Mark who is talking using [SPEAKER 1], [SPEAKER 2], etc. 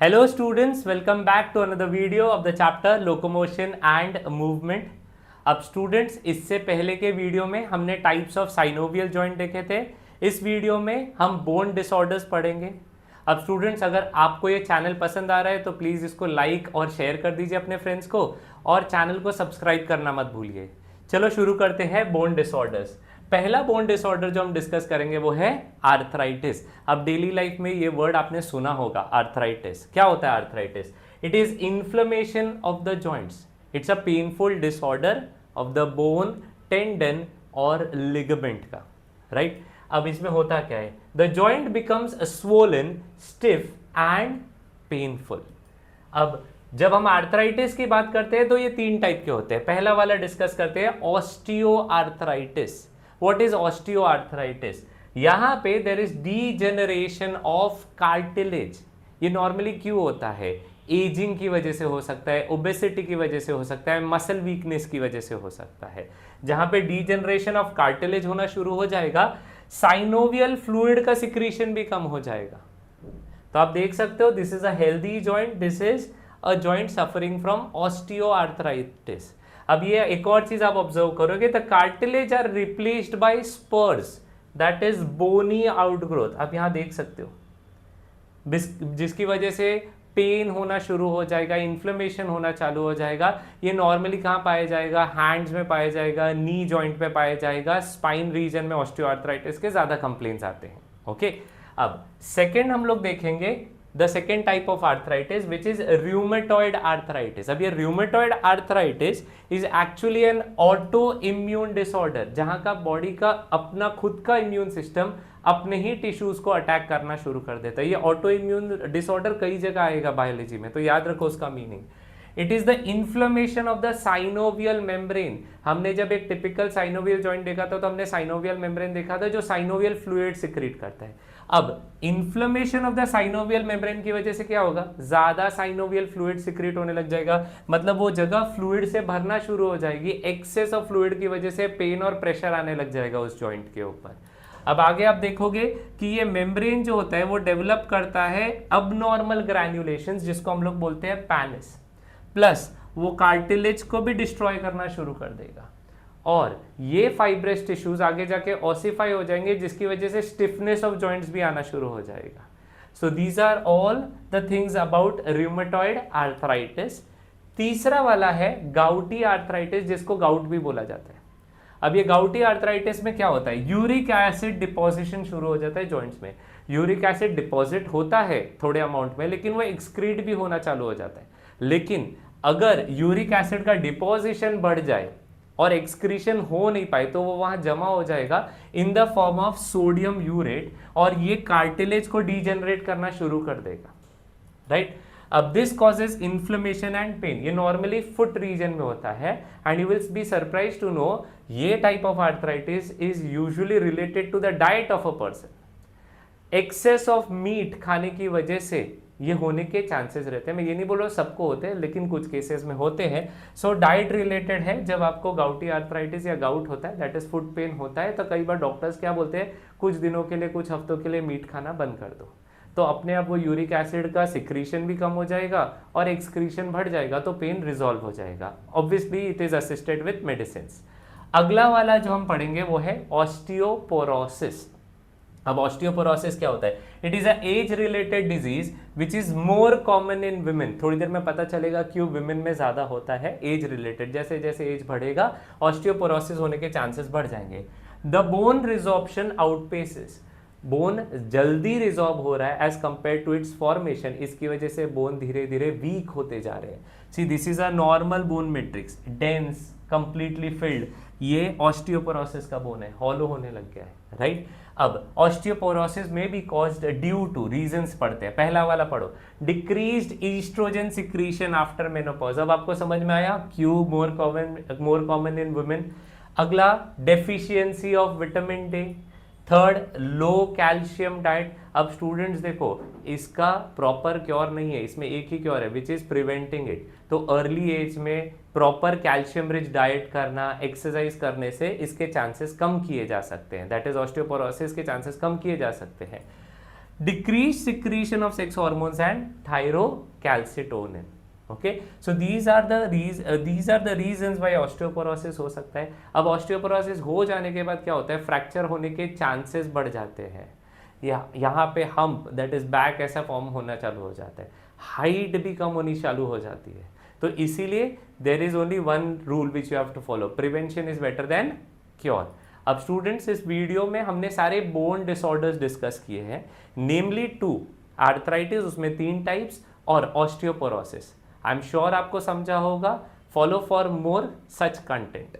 [SPEAKER 1] Hello students, welcome back to another video of the chapter Locomotion and Movement. अब students इससे पहले के video में हमने टाइप्स ऑफ साइनोवियल जॉइंट देखे थे। इस वीडियो में हम बोन डिसऑर्डर्स पढ़ेंगे। अब स्टूडेंट्स अगर आपको ये चैनल पसंद आ रहा है तो प्लीज़ इसको लाइक और शेयर कर दीजिए अपने फ्रेंड्स को और चैनल को सब्सक्राइब करना मत भूलिए। चलो शुरू करते हैं बोन डिसऑर्डर्स। पहला बोन डिसऑर्डर जो हम डिस्कस करेंगे वो है आर्थराइटिस। अब डेली लाइफ में ये वर्ड आपने सुना होगा, आर्थराइटिस। क्या होता है arthritis? It is inflammation of the joints. It's a painful disorder of the bone, tendon और लिगामेंट का, राइट? अब इसमें होता क्या है? The joint becomes swollen, stiff and painful. अब जब हम आर्थराइटिस की बात करते हैं तो ये तीन टाइप के होते हैं। पहला वाला डिस्कस करते हैं osteoarthritis. What is osteoarthritis? यहां पे there is degeneration of cartilage. ये नॉर्मली क्यों होता है? एजिंग की वजह से हो सकता है, ओबेसिटी की वजह से हो सकता है, मसल वीकनेस की वजह से हो सकता है। जहां पे डीजेनरेशन ऑफ कार्टिलेज होना शुरू हो जाएगा, साइनोवियल फ्लूइड का सिक्रीशन भी कम हो जाएगा। तो आप देख सकते हो, this is a healthy joint, this is a joint suffering from osteoarthritis. अब ये एक और चीज आप ऑब्जर्व करोगे, the cartilage are replaced by spurs, that is bony outgrowth. आप यहां देख सकते हो, जिसकी वजह से पेन होना शुरू हो जाएगा, इन्फ्लेमेशन होना चालू हो जाएगा। ये नॉर्मली कहाँ पाया जाएगा? हैंड्स में पाया जाएगा, नी जॉइंट पे पाया जाएगा। स्पाइन रीजन में ऑस्टियोआर्थराइटिस के ज्यादा कंप्लेंट्स आते हैं। ओके, अब सेकेंड हम लोग देखेंगे the second type of arthritis which is rheumatoid arthritis. अब ये rheumatoid arthritis is actually an auto immune disorder, जहां का बॉडी का अपना खुद का इम्यून सिस्टम अपने ही टिश्यूज को अटैक करना शुरू कर देता है। ये ऑटो इम्यून डिसऑर्डर कई जगह आएगा बायोलॉजी में, तो याद रखो उसका meaning. It is the inflammation of the synovial membrane. हमने जब एक टिपिकल साइनोवियल जॉइंट देखा था तो हमने साइनोवियल मेम्ब्रेन देखा था जो साइनोवियल फ्लूइड सिक्रीट करता है। अब inflammation of the synovial membrane की वजह से क्या होगा? ज्यादा साइनोवियल फ्लूइड सिक्रीट होने लग जाएगा, मतलब वो जगह फ्लूइड से भरना शुरू हो जाएगी। एक्सेस ऑफ फ्लूइड की वजह से पेन और प्रेशर आने लग जाएगा उस जॉइंट के ऊपर। अब आगे आप देखोगे कि ये मेम्ब्रेन जो होता है वो डेवलप करता है अबनॉर्मल ग्रैन्युलेशंस, जिसको हम लोग बोलते हैं पैनिस। प्लस वो कार्टिलेज को भी डिस्ट्रॉय करना शुरू कर देगा और ये फाइब्रस टिश्यूज आगे जाके ऑसिफाई हो जाएंगे, जिसकी वजह से स्टिफनेस ऑफ जॉइंट्स भी आना शुरू हो जाएगा। So these are all the things about rheumatoid arthritis. तीसरा वाला है गाउटी आर्थराइटिस, जिसको गाउट भी बोला जाता है। अब ये गाउटी आर्थराइटिस में क्या होता है? यूरिक एसिड डिपोजिशन शुरू हो जाता है जॉइंट्स में। यूरिक एसिड डिपॉजिट होता है थोड़े अमाउंट में, लेकिन वो एक्सक्रीट भी होना चालू हो जाता है। लेकिन अगर यूरिक एसिड का डिपोजिशन बढ़ जाए और एक्सक्रीशन हो नहीं पाए तो वो वहां जमा हो जाएगा in the form of sodium urate और ये कार्टिलेज को डीजेनरेट करना शुरू कर देगा, राइट? अब this causes inflammation and pain. ये नॉर्मली फुट रीजन में होता है and you will be surprise to know ये type of arthritis is usually related to the diet of a person. Excess of meat खाने की वजह से ये होने के चांसेस रहते हैं। मैं ये नहीं बोल रहा सबको होते हैं, लेकिन कुछ केसेस में होते हैं। सो डाइट रिलेटेड है। जब आपको गाउटी आर्थराइटिस या गाउट होता है, दैट इज फुट पेन होता है, तो कई बार डॉक्टर्स क्या बोलते हैं, कुछ दिनों के लिए, कुछ हफ्तों के लिए मीट खाना बंद कर दो। तो अपने आप वो यूरिक एसिड का सिक्रीशन भी कम हो जाएगा और एक्सक्रीशन बढ़ जाएगा, तो पेन रिजॉल्व हो जाएगा। Obviously it is assisted with medicine. अगला वाला जो हम पढ़ेंगे वो है ऑस्टियोपोरोसिस। अब ऑस्टियोपोरोसिस क्या होता है? It is a age related disease which is more common in women. थोड़ी देर में पता चलेगा क्यों विमेन में ज्यादा होता है एज रिलेटेड। जैसे जैसे एज बढ़ेगा ऑस्टियोपोरोसिस होने के चांसेस बढ़ जाएंगे। The bone resorption outpaces. Bone जल्दी रिजॉर्ब हो रहा है as compare to its formation, इसकी वजह से बोन धीरे धीरे वीक होते जा रहे हैं। See this is a normal bone matrix, dense, completely filled. ये ऑस्टियोपोरोसिस का बोन है, हॉलो होने लग गया है, राइट? अब ऑस्टियोपोरोसिस में भी कॉज्ड ड्यू टू, रीजंस पढ़ते हैं। पहला वाला पढ़ो, decreased oestrogen secretion after menopause. अब आपको समझ में आया क्यों मोर कॉमन इन वुमेन। अगला, deficiency of vitamin D. Third, low calcium diet. अब स्टूडेंट्स देखो, इसका प्रॉपर क्योर नहीं है, इसमें एक ही क्योर है विच इज प्रिवेंटिंग इट। तो अर्ली एज में प्रॉपर कैल्शियम रिच डाइट करना, एक्सरसाइज करने से इसके चांसेस कम किए जा सकते हैं। दैट इज ऑस्टियोपोरोसिस के चांसेस कम किए जा सकते हैं। decreased secretion of sex hormones and thyrocalcitonin. Okay, so these are the reasons why osteoporosis हो सकता है. अब osteoporosis हो जाने के बाद क्या होता है, फ्रैक्चर होने के चांसेस बढ़ जाते हैं. यहाँ पे हम्प दैट इज बैक ऐसा फॉर्म होना चालू हो जाता है, हाइट भी कम होनी चालू हो जाती है. तो इसीलिए there is only one rule which you have to follow, prevention is better than cure. अब स्टूडेंट्स, इस वीडियो में हमने सारे बोन डिसऑर्डर्स डिस्कस किए हैं, नेमली 2 आर्थराइटिस, उसमें 3 टाइप्स, और ऑस्टियोपोरोसिस. आई एम श्योर आपको समझा होगा. Follow for more such content.